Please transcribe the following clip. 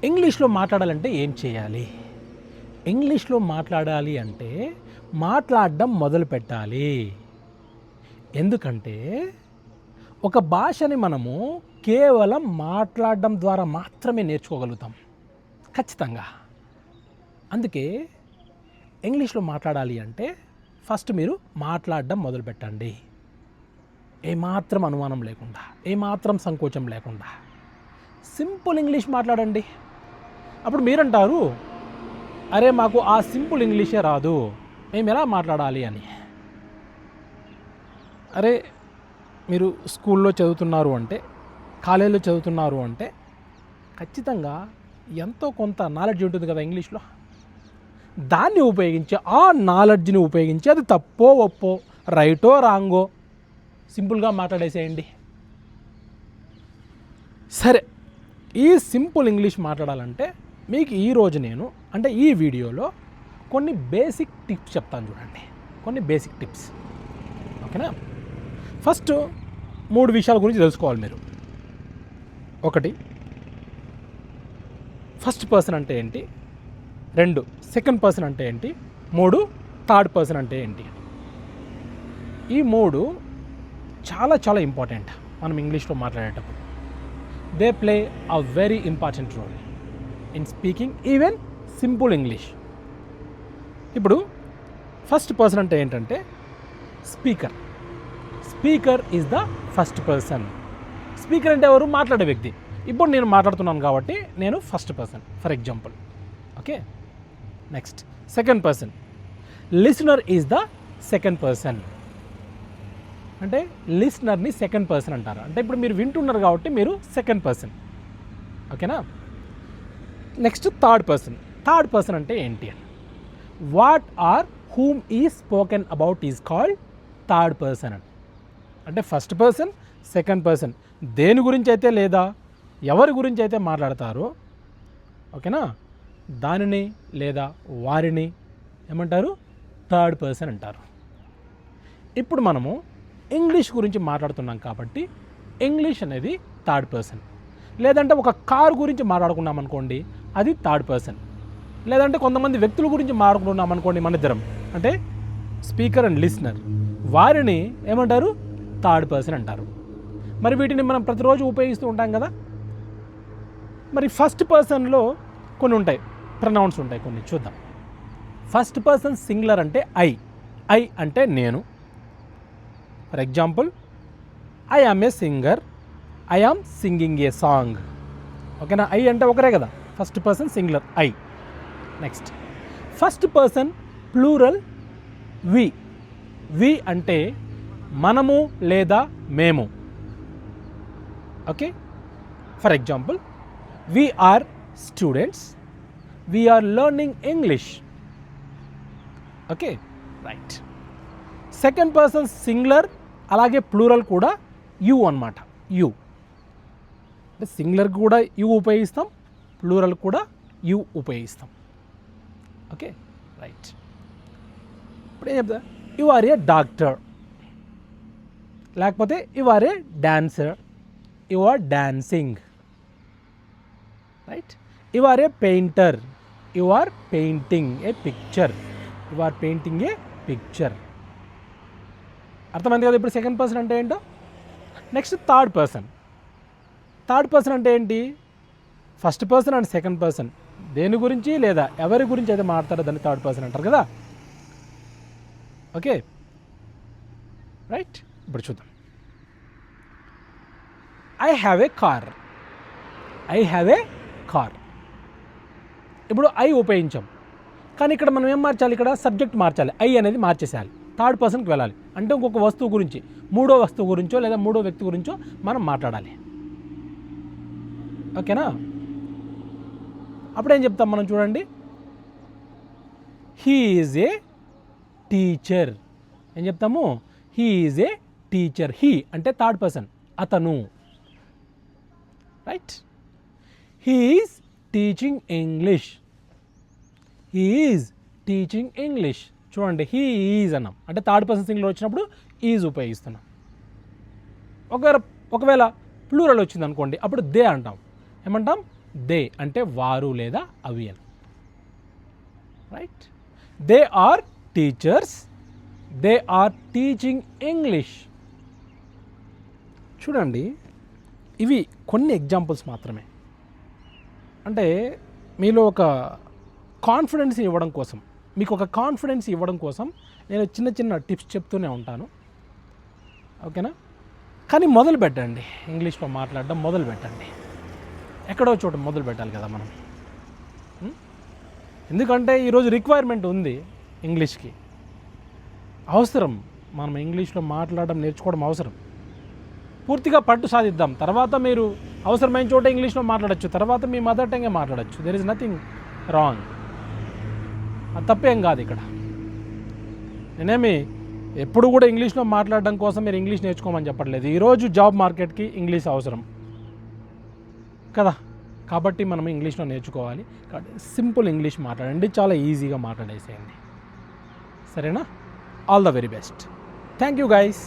ఇంగ్లీష్లో మాట్లాడాలంటే ఏం చేయాలి? ఇంగ్లీష్లో మాట్లాడాలి అంటే మాట్లాడడం మొదలు పెట్టాలి. ఎందుకంటే ఒక భాషని మనము కేవలం మాట్లాడడం ద్వారా మాత్రమే నేర్చుకోగలుగుతాం ఖచ్చితంగా. అందుకే ఇంగ్లీష్లో మాట్లాడాలి అంటే ఫస్ట్ మీరు మాట్లాడడం మొదలు పెట్టండి. ఏమాత్రం అనుమానం లేకుండా, ఏమాత్రం సంకోచం లేకుండా సింపుల్ ఇంగ్లీష్ మాట్లాడండి. అప్పుడు మీరంటారు, అరే మాకు ఆ సింపుల్ ఇంగ్లీషే రాదు, మేము ఎలా మాట్లాడాలి అని. అరే మీరు స్కూల్లో చదువుతున్నారు అంటే, కాలేజీలో చదువుతున్నారు అంటే ఖచ్చితంగా ఎంతో కొంత నాలెడ్జ్ ఉంటుంది కదా ఇంగ్లీష్లో. దాన్ని ఉపయోగించి, ఆ నాలెడ్జ్ని ఉపయోగించి, అది తప్పో ఒప్పో, రైటో రాంగో సింపుల్గా మాట్లాడేసేయండి. సరే, ఈ సింపుల్ ఇంగ్లీష్ మాట్లాడాలంటే మీకు ఈరోజు నేను అంటే ఈ వీడియోలో కొన్ని బేసిక్ టిప్స్ చెప్తాను చూడండి. కొన్ని బేసిక్ టిప్స్, ఓకేనా? ఫస్ట్ 3 విషయాల గురించి తెలుసుకోవాలి మీరు. 1, ఫస్ట్ పర్సన్ అంటే ఏంటి, 2 సెకండ్ పర్సన్ అంటే ఏంటి, 3 థర్డ్ పర్సన్ అంటే ఏంటి. ఈ 3 చాలా చాలా ఇంపార్టెంట్ మనం ఇంగ్లీష్లో మాట్లాడేటప్పుడు. They play a very important role in speaking even simple English. ఇప్పుడు ఫస్ట్ పర్సన్ అంటే ఏంటంటే speaker. Speaker is the first person. Speaker అంటే ఎవరు? మాట్లాడే వ్యక్తి. ఇప్పుడు నేను మాట్లాడుతున్నాను కాబట్టి నేను first person, for example. Okay, next second person. Listener is the second person. అంటే లిసనర్ని సెకండ్ పర్సన్ అంటారు. అంటే ఇప్పుడు మీరు వింటున్నారు కాబట్టి మీరు సెకండ్ పర్సన్, ఓకేనా? Next third person. Third person అంటే ఏంటి? What or whom is spoken about is called third person. అంటే ఫస్ట్ పర్సన్, సెకండ్ పర్సన్ దేని గురించి అయితే లేదా ఎవరి గురించి అయితే మాట్లాడతారో, ఓకేనా, దానిని లేదా వారిని ఏమంటారు? థర్డ్ పర్సన్ అంటారు. ఇప్పుడు మనము ఇంగ్లీష్ గురించి మాట్లాడుతున్నాం కాబట్టి ఇంగ్లీష్ అనేది థర్డ్ పర్సన్. లేదంటే ఒక కార్ గురించి మాట్లాడుకున్నాం అనుకోండి, అది థర్డ్ పర్సన్. లేదంటే కొంతమంది వ్యక్తుల గురించి మాట్లాడుకున్నాం అనుకోండి మన ఇద్దరం, అంటే స్పీకర్ అండ్ లిసనర్, వారిని ఏమంటారు? థర్డ్ పర్సన్ అంటారు. మరి వీటిని మనం ప్రతిరోజు ఉపయోగిస్తూ ఉంటాం కదా. మరి ఫస్ట్ పర్సన్లో కొన్ని ఉంటాయి, ప్రొనౌన్స్ ఉంటాయి కొన్ని, చూద్దాం. ఫస్ట్ పర్సన్ సింగులర్ అంటే ఐ. ఐ అంటే నేను. For example, I am a singer, I am singing a song. ఓకేనా? ఐ అంటే ఒకరే కదా, first person singular I. Next first person plural we. We అంటే మనము లేదా మేము. Okay, for example, we are students, we are learning English. Okay, right. Second person singular అలాగే plural కూడా యు అన్నమాట. యు అంటే సింగులర్ కూడా యు ఉపయోగిస్తాం, ప్లూరల్ కూడా యు ఉపయోగిస్తాం. Okay, right. ఇప్పుడు ఏం చెప్తా? యు ఆర్ ఏ డాక్టర్, లేకపోతే you are a dancer, you are dancing. Right. You are a painter, you are painting a picture, you are painting a picture. అర్థమైంది కదా ఇప్పుడు సెకండ్ పర్సన్ అంటే ఏంటో. Next third person. Third person అంటే ఏంటి? First person and second person దేని గురించి లేదా ఎవరి గురించి అయితే మాట్లాడతారో దాన్ని థర్డ్ పర్సన్ అంటారు కదా. Okay, right. ఇప్పుడు చూద్దాం. I have a car. I have a car. ఇప్పుడు ఐ ఉపయోగించాం, కానీ ఇక్కడ మనం ఏం మార్చాలి? ఇక్కడ సబ్జెక్ట్ మార్చాలి. ఐ అనేది మార్చేసేయాలి, థర్డ్ పర్సన్కి వెళ్ళాలి. అంటే ఇంకొక వస్తువు గురించి, మూడో వస్తువు గురించో లేదా మూడో వ్యక్తి గురించో మనం మాట్లాడాలి. ఓకేనా? అప్పుడు ఏం చెప్తాం మనం? చూడండి, హీ ఈజ్ ఏ టీచర్. ఏం చెప్తాము? He is a teacher. He అంటే థర్డ్ పర్సన్, అతను. Right. He is teaching English. He is teaching English. చూడండి, హీ ఈజ్ అన్నాం అంటే థర్డ్ పర్సన్ సింగులర్ వచ్చినప్పుడు ఈజ్ ఉపయోగిస్తున్నాం. ఒకవేళ ప్లూరల్ వచ్చింది అనుకోండి, అప్పుడు దే అంటాం. ఏమంటాం? దే అంటే వారు లేదా అవి అని. Right. They are teachers, they are teaching English. చూడండి, ఇవి కొన్ని ఎగ్జాంపుల్స్ మాత్రమే. అంటే మీలో ఒక కాన్ఫిడెన్స్ ఇవ్వడం కోసం, మీకు ఒక కాన్ఫిడెన్స్ ఇవ్వడం కోసం నేను చిన్న చిన్న టిప్స్ చెప్తూనే ఉంటాను. ఓకేనా? కానీ మొదలు పెట్టండి, ఇంగ్లీష్లో మాట్లాడడం మొదలు పెట్టండి. ఎక్కడో చోట మొదలు పెట్టాలి కదా మనం. ఎందుకంటే ఈరోజు రిక్వైర్మెంట్ ఉంది ఇంగ్లీష్కి, అవసరం. మనం ఇంగ్లీష్లో మాట్లాడడం నేర్చుకోవడం అవసరం. పూర్తిగా పట్టు సాధిద్దాం. తర్వాత మీరు అవసరమైన చోట ఇంగ్లీష్లో మాట్లాడచ్చు, తర్వాత మీ మదర్ టంగే మాట్లాడచ్చు. There is nothing wrong. అది తప్పేం కాదు. ఇక్కడ నేనేమి ఎప్పుడు కూడా ఇంగ్లీష్లో మాట్లాడడం కోసం మీరు ఇంగ్లీష్ నేర్చుకోమని చెప్పట్లేదు. ఈరోజు జాబ్ మార్కెట్కి ఇంగ్లీష్ అవసరం కదా, కాబట్టి మనం ఇంగ్లీష్లో నేర్చుకోవాలి. కాబట్టి సింపుల్ ఇంగ్లీష్ మాట్లాడండి, చాలా ఈజీగా మాట్లాడేసేయండి. సరేనా? All the very best. Thank you guys.